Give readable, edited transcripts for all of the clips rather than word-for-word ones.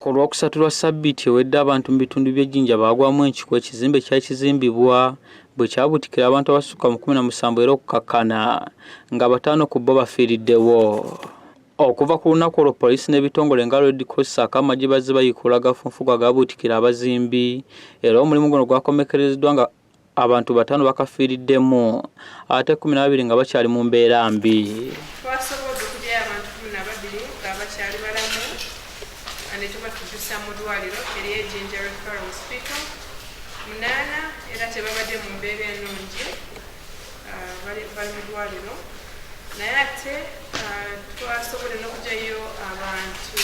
Ku Lwokusatu lwa Ssabbiiti ewedde abantu mu bitundu by'Ejjinja baagwamu enkiku ekizimbe kyali kizimbibwa bwe kyabuutikira abantu abasukka mu 17 era okukakkana nga 5 ku bo bafiiriddewo. Okuva ku lunaku olwo poliisi n'ebitongole nga Red Cross akamagye bazze bayikula gafunfugu agabuutikira abazimbi era omulimu guno gwakomekkerezeddwa nga abantu 5 bakafiiriddemu ate 12 nga bakyali mu mbeera mbi. Twasobodde okuggyayo abantu 12 nga bakyali balamu ne tubatuusa mu ddwaliro ery'Ejjinja Referral Hospital 8 era tebabadde mu mbeera ennungi bali mu ddwaliro naye ate twasobodde n'okuggyayo abantu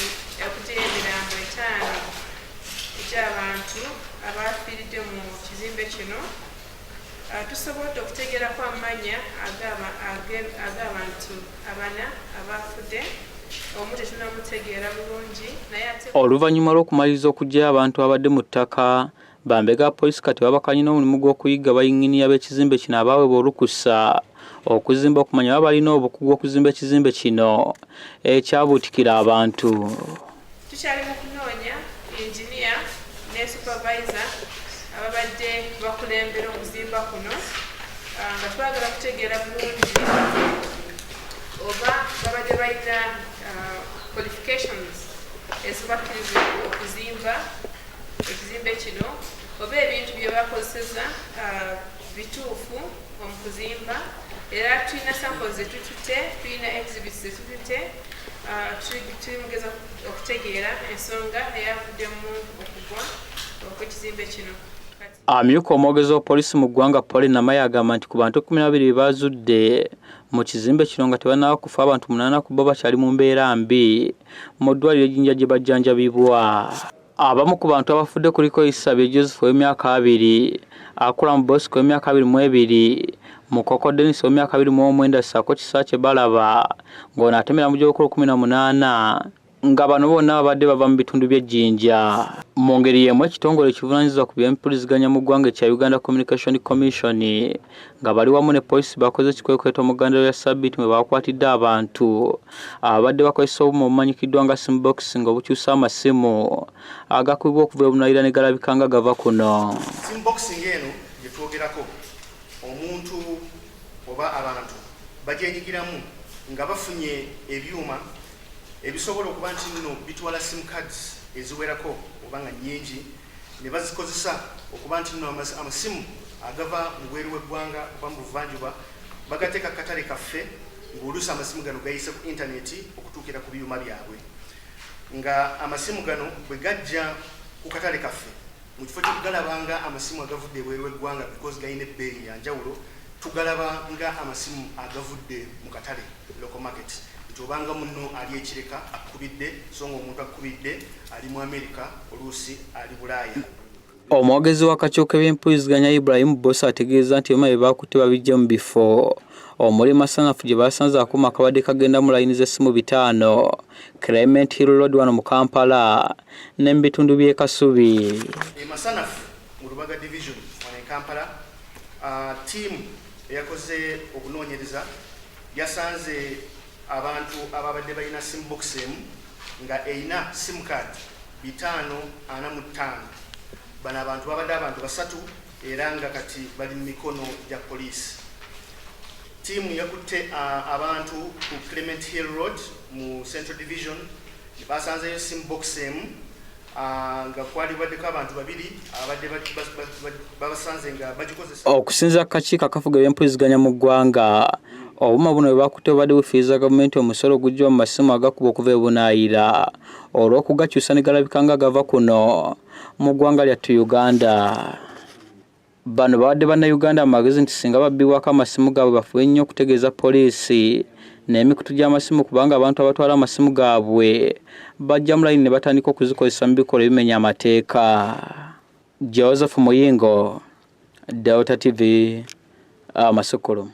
okuggyayo emirambo 5 egy'abantu abafiiridde mu kizimbe kino. Tusobodde okutegeerako amannya ag'abantu 4 abafudde. Oluvannyuma lw'okumaliriza okuggyayo abantu abadde mu ttaka, bambega poliisi kati babakanye n'omulimu gw'okuyigga bayinginiya b'ekizimbe kino abaweebwa olukusa okuzimba okumanya baba balina obukugu okuzimba ekizimbe kino ekyabuutikira abantu. Tukyali mu kunoonya inginiya ne supervisor ababadde bakulembera okuzimba kuno nga twagala kutegeera bulungi oba babadde balina qualifications ezibakkiriza okuzimba ekizimbe kino oba ebintu bye bakozeseza bituufu mu kuzimba era tulina samples zetutute tulina exhibits zetutute tuli mugeza okutegeera ensonga eyavuddemu okugwa okw'ekizimbe kino. Amyuka omwogezi wa poliisi mu ggwanga Paul Namaye agamba nti ku bantu 12 bazudde mu kizimbe kino nga tebanaba kufa abantu 8 ku bo bakyali mu mbeera mbi mu ddwaliro Ejjinja gye bajjanjabibwa. Abamu ku bantu abafudde kuliko Isabye Joseph w'emyaka 2, Akula Bosco w'emyaka 22, Mukoko Dennis w'emyaka 29 ssaako Kisakye Balaba ng'ono atemera mu gy'okulu 18 nga bano bonna babadde bava mu bitundu by'Ejjinja. Mu ngeri y'emu ekitongole ekivunaanyizibwa ku by'empuliziganya mu ggwanga ekya Uganda Communication Commission nga bali wamu ne poliisi bakoze ekikwekweto mu ggandaalo lya Ssabbiiti mwe bakwatidde abantu abadde bakozesa obuuma obumanyikiddwa nga sim box nga obukyusa amasimu agakubibwa okuva ebunayira ne galabika nga gava kuno. Sim box ng'eno gye twogerako omuntu oba abantu bagyenyigiramu nga bafunye ebyuma ebisobola okuba nti nno bitwala sim cards eziwerako oba nga nnyingi ne bazikozesa okuba nti nno amasimu agava mu bweru w'eggwanga oba mu buvanjuba bagateeka ku katale kaffe ng'oluusi amasimu gano gayise ku intaneti okutuukira ku byuma byabwe nga amasimu gano bwe gajja ku katale kaffe mu kifo kyokugalaba nga amasimu agavudde ebweru w'eggwanga because gayina ebbeeyi ya njawulo tugalaba nga amasimu agavudde mu katale local market tobanga munno ali ekireka akubidde songa omuntu akubidde ali mu Amerika oluusi ali Bulaaya. Omwogezi w'akakiiko k'ebyempuliziganya Ibrahim Bosa ategeeza nti byuma bye baakutte babijja mu bifo omuli Masanafu gye basanze akuuma akabadde kagenda mu layini z'essimu 5, Clement Hill Road wano mu Kampala ne mu bitundu by'e Kasubi. Masanafu mu Lubaga Division wano e Kampala ttiimu eyakoze okunoonyereza yasanze abantu ababadde balina sim box emu nga eina sim card 545. Bano abantu babadde abantu 3 era nga kati bali mu mikono gya poliisi. Ttiimu yakutte abantu ku Clement Hill Road mu Central Division ne basanzeyo sim box emu nga kwali baddeko abantu 2 abadde babasanze nga bagikozesa. Okusinziira ku kakiiko akafuga ebyempuliziganya mu ggwanga, obuuma buno bwe bakutte bubadde bufiiriza gavumenti omusolo ogujja mu masimu agakuba okuva ebunaayira olw'okugakyusa ne galabika nga gava kuno mu ggwanga lyattu Uganda. Bano babadde bannayuganda amagezi nti singa babbibwako amasimu gaabwe bafuye nnyo okutegeeza poliisi n'emikutu gy'amasimu kubanga abantu abatwala amasimu gaabwe bajja mu layini ne batandika okuzikozesa mu bikolwa ebimenya amateeka. Joseph Omuyiggo, Delta TV, Amasukulu.